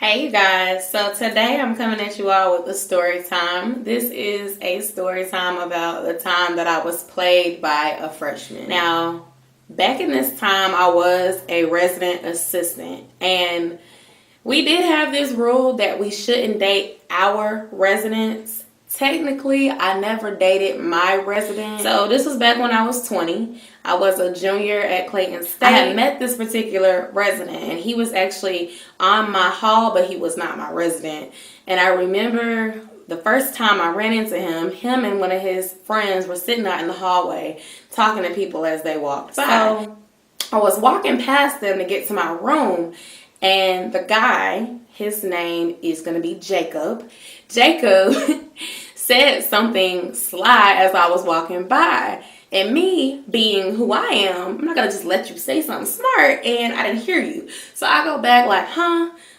Hey you guys, so today I'm coming at you all with a story time. This is a story time about the time that I was played by a freshman. Now, back in this time, I was a resident assistant, and we did have this rule that we shouldn't date our residents. Technically, I never dated my resident. So this was back when I was 20. I was a junior at Clayton State. I had met this particular resident, and he was actually on my hall, but he was not my resident. And I remember the first time I ran into him and one of his friends were sitting out in the hallway talking to people as they walked by. So I was walking past them to get to my room, and the guy, his name is going to be Jacob. Jacob said something sly as I was walking by. And me, being who I am, I'm not going to just let you say something smart and I didn't hear you. So I go back like,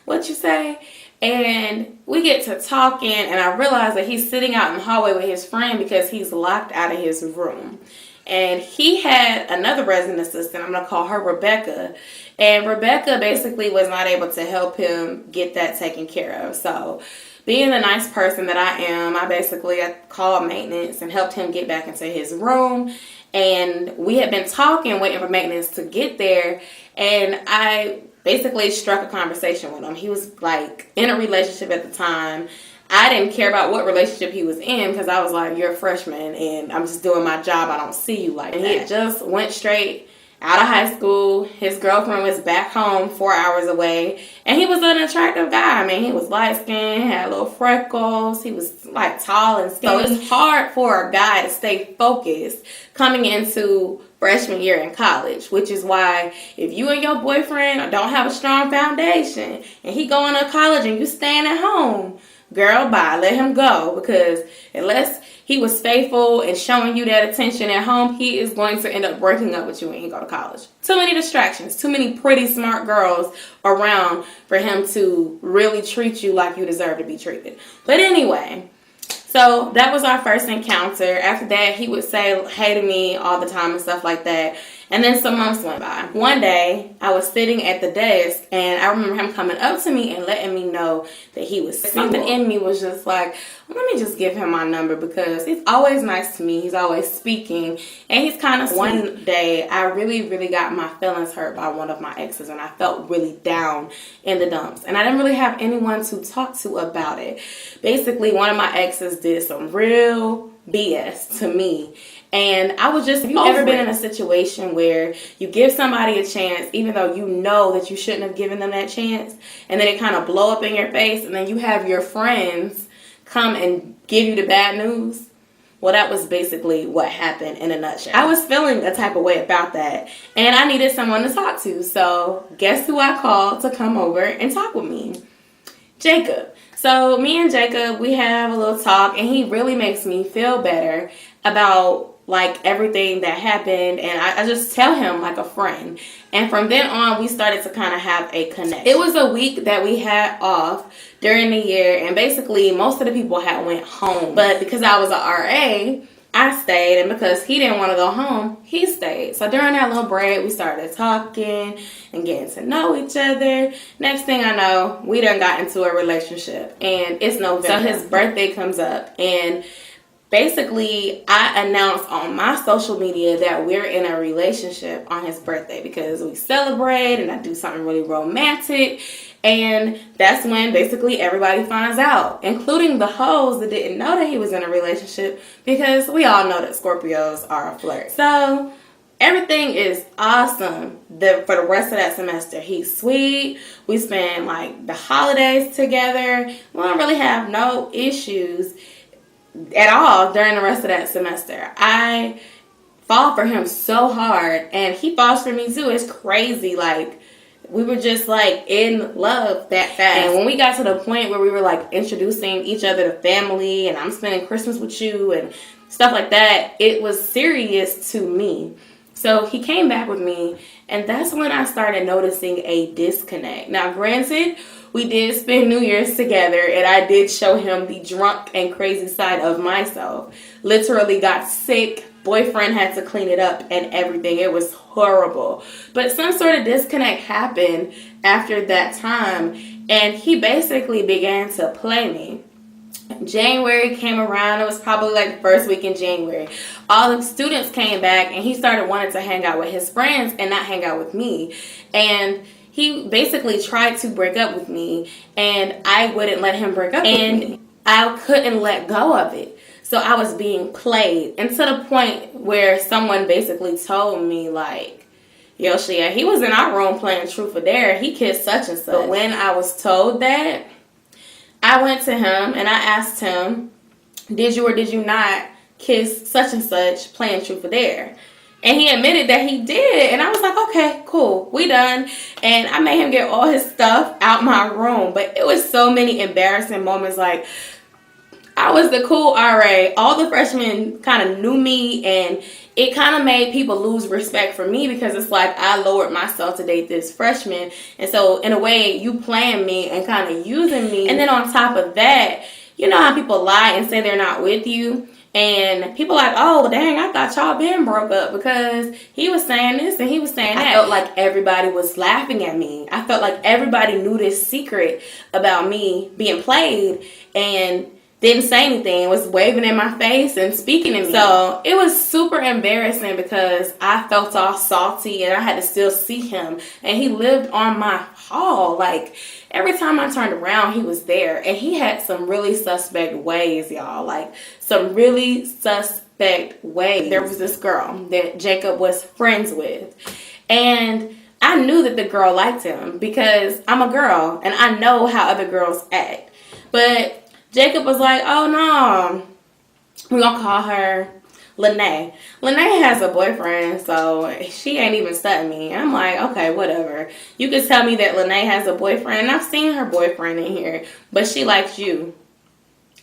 what you say? And we get to talking, and I realize that he's sitting out in the hallway with his friend because he's locked out of his room. And he had another resident assistant, I'm going to call her Rebecca. And Rebecca basically was not able to help him get that taken care of. So being the nice person that I am, I called maintenance and helped him get back into his room. And we had been talking, waiting for maintenance to get there. And I basically struck a conversation with him. He was like in a relationship at the time. I didn't care about what relationship he was in because I was like, you're a freshman and I'm just doing my job. I don't see you like that. And he had just went straight out of high school. His girlfriend was back home 4 hours away. And he was an attractive guy. I mean, he was light-skinned, had little freckles. He was like tall and skinny. So it's hard for a guy to stay focused coming into freshman year in college, which is why if you and your boyfriend don't have a strong foundation and he going to college and you staying at home, girl, bye. Let him go, because unless he was faithful and showing you that attention at home, he is going to end up breaking up with you when he go to college. Too many distractions, too many pretty smart girls around for him to really treat you like you deserve to be treated. But anyway, so that was our first encounter. After that, he would say hey to me all the time and stuff like that. And then some months went by. One day, I was sitting at the desk, and I remember him coming up to me and letting me know that he was single. Something in me was just like, let me just give him my number, because he's always nice to me. He's always speaking, and he's kind of sweet. One day, I really got my feelings hurt by one of my exes, and I felt really down in the dumps. And I didn't really have anyone to talk to about it. Basically, one of my exes did some real BS to me. And I was just, have you ever been in a situation where you give somebody a chance, even though you know that you shouldn't have given them that chance, and then it kind of blow up in your face, and then you have your friends come and give you the bad news? Well, that was basically what happened in a nutshell. I was feeling a type of way about that, and I needed someone to talk to. So guess who I called to come over and talk with me? Jacob. So me and Jacob, we have a little talk, and he really makes me feel better about like everything that happened, and I just tell him like a friend. And from then on, we started to kind of have a connection. It was a week that we had off during the year, and basically most of the people had went home. But because I was a RA, I stayed, and because he didn't want to go home, he stayed. So during that little break, we started talking and getting to know each other. Next thing I know, we done got into a relationship, and it's November. So his birthday comes up, and basically, I announced on my social media that we're in a relationship on his birthday because we celebrate and I do something really romantic. And that's when basically everybody finds out, including the hoes that didn't know that he was in a relationship, because we all know that Scorpios are a flirt. So everything is awesome for the rest of that semester. He's sweet. We spend like the holidays together. We don't really have no issues at all during the rest of that semester. I fall for him so hard, and he falls for me too. It's crazy. Like, we were just like in love that fast. And when we got to the point where we were like introducing each other to family, and I'm spending Christmas with you and stuff like that, it was serious to me. So he came back with me, and that's when I started noticing a disconnect. Now, granted, we did spend New Year's together, and I did show him the drunk and crazy side of myself. Literally got sick. Boyfriend had to clean it up and everything. It was horrible. But some sort of disconnect happened after that time, And he basically began to play me. January came around. It was probably like the first week in January. All the students came back and he started wanting to hang out with his friends and not hang out with me. And he basically tried to break up with me, and I wouldn't let him break up with me. I couldn't let go of it. So I was being played. And to the point where someone basically told me, like, yo, Shia, he was in our room playing Truth or Dare. He kissed such and such. But when I was told that, I went to him and I asked him, did you or did you not kiss such and such playing Truth or Dare? And he admitted that he did. And I was like, okay, cool, we done. And I made him get all his stuff out my room. But it was so many embarrassing moments. Like, I was the cool RA. All the freshmen kind of knew me, and it kind of made people lose respect for me because it's like I lowered myself to date this freshman. And so in a way, you playing me and kind of using me. And then on top of that, you know how people lie and say they're not with you? And people like, oh, dang, I thought y'all been broke up because he was saying this and he was saying that. I felt like everybody was laughing at me. I felt like everybody knew this secret about me being played and didn't say anything, was waving in my face and speaking to me. So it was super embarrassing because I felt all salty and I had to still see him. And he lived on my hall. Like, every time I turned around, he was there. And he had some really suspect ways, y'all. Like, some really suspect ways. There was this girl that Jacob was friends with. And I knew that the girl liked him because I'm a girl and I know how other girls act. But Jacob was like, oh no, we're going to call her Lene. Lene has a boyfriend, so she ain't even studying me. I'm like, okay, whatever. You can tell me that Lene has a boyfriend, and I've seen her boyfriend in here, but she likes you.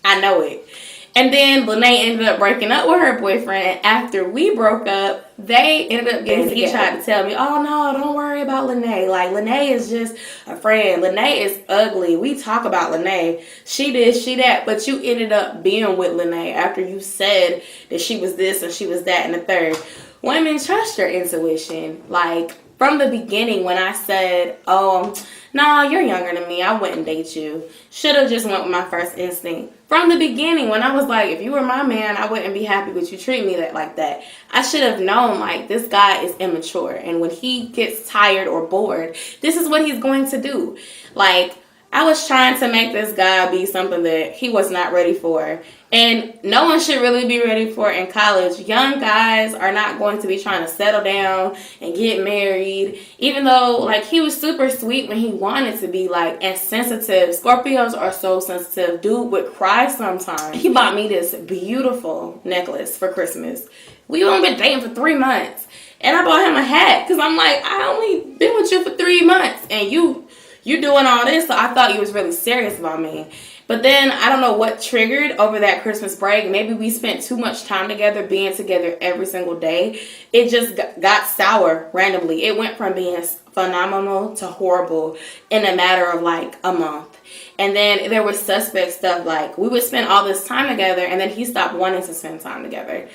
I know it. And then Lene ended up breaking up with her boyfriend, and after we broke up, they ended up getting together. He tried to tell me, oh no, don't worry about Lene. Like, Lene is just a friend. Lene is ugly. We talk about Lene. She this, she that, but you ended up being with Lene after you said that she was this and she was that and the third. Women, trust your intuition. Like, from the beginning when I said, oh, no, you're younger than me, I wouldn't date you. Should have just went with my first instinct. From the beginning when I was like, if you were my man, I wouldn't be happy with you treating me like that. I should have known, like, this guy is immature. And when he gets tired or bored, this is what he's going to do. Like, I was trying to make this guy be something that he was not ready for. And no one should really be ready for in college. Young guys are not going to be trying to settle down and get married. Even though, like, he was super sweet when he wanted to be, like, and sensitive. Scorpios are so sensitive. Dude would cry sometimes. He bought me this beautiful necklace for Christmas. We only been dating for 3 months. And I bought him a hat because I'm like, I only been with you for 3 months. And you doing all this, so I thought you was really serious about me. But then I don't know what triggered over that Christmas break. Maybe we spent too much time together, being together every single day. It just got sour randomly. It went from being phenomenal to horrible in a matter of like a month. And then there was suspect stuff, like we would spend all this time together and then he stopped wanting to spend time together.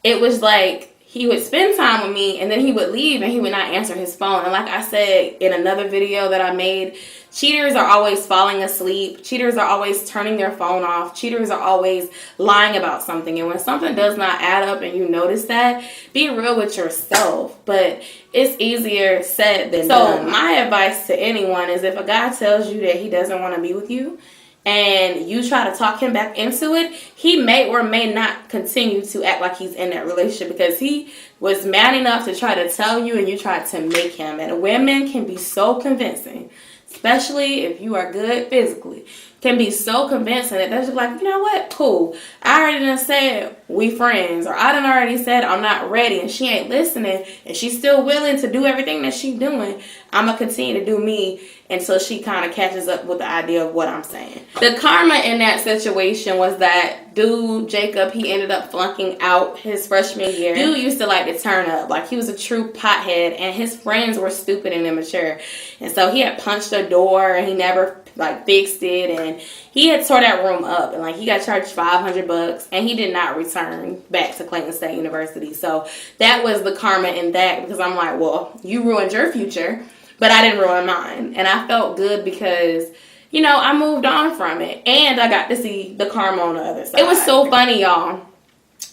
It was like he would spend time with me and then he would leave and he would not answer his phone. And like I said in another video that I made, cheaters are always falling asleep. Cheaters are always turning their phone off. Cheaters are always lying about something. And when something does not add up and you notice that, be real with yourself. But it's easier said than done. So my advice to anyone is if a guy tells you that he doesn't want to be with you, and you try to talk him back into it, he may or may not continue to act like he's in that relationship because he was man enough to try to tell you and you tried to make him. And women can be so convincing, especially if you are good physically, can be so convincing that they're just like, you know what, cool. I already done said we friends, or I done already said I'm not ready, and she ain't listening, and she's still willing to do everything that she's doing. I'm going to continue to do me until she kind of catches up with the idea of what I'm saying. The karma in that situation was that dude, Jacob, he ended up flunking out his freshman year. Dude used to like to turn up. Like, he was a true pothead, and his friends were stupid and immature. And so he had punched a door, and he never like fixed it, and he had tore that room up, and like he got charged $500, and he did not return back to Clayton State University. So that was the karma in that, because I'm like, well, you ruined your future but I didn't ruin mine. And I felt good because, you know, I moved on from it. And I got to see the karma on the other side. It was so funny, y'all.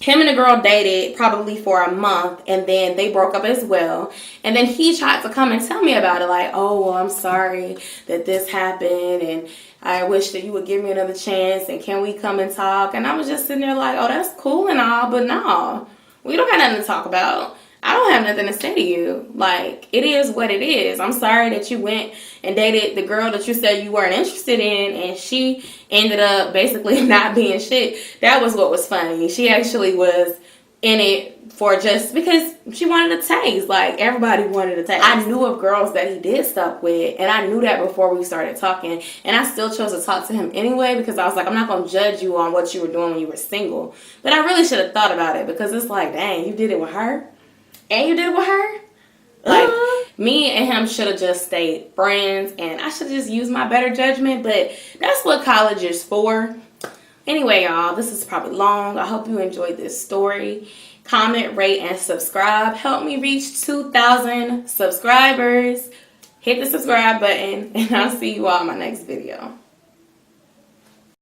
Him and the girl dated probably for a month, and then they broke up as well. And then he tried to come and tell me about it, like, oh, well, I'm sorry that this happened, and I wish that you would give me another chance, and can we come and talk? And I was just sitting there like, oh, that's cool and all, but no, we don't have nothing to talk about. I don't have nothing to say to you. Like, it is what it is. I'm sorry that you went and dated the girl that you said you weren't interested in, and she ended up basically not being shit. That was what was funny. She actually was in it for just because she wanted a taste. Like, everybody wanted a taste. I knew of girls that he did stuff with, and I knew that before we started talking, and I still chose to talk to him anyway because I was like, I'm not going to judge you on what you were doing when you were single. But I really should have thought about it because it's like, dang, you did it with her? And you did it with her? Like, me and him should have just stayed friends, and I should have just used my better judgment, but that's what college is for. Anyway, y'all, this is probably long. I hope you enjoyed this story. Comment, rate, and subscribe. Help me reach 2,000 subscribers. Hit the subscribe button, and I'll see you all in my next video.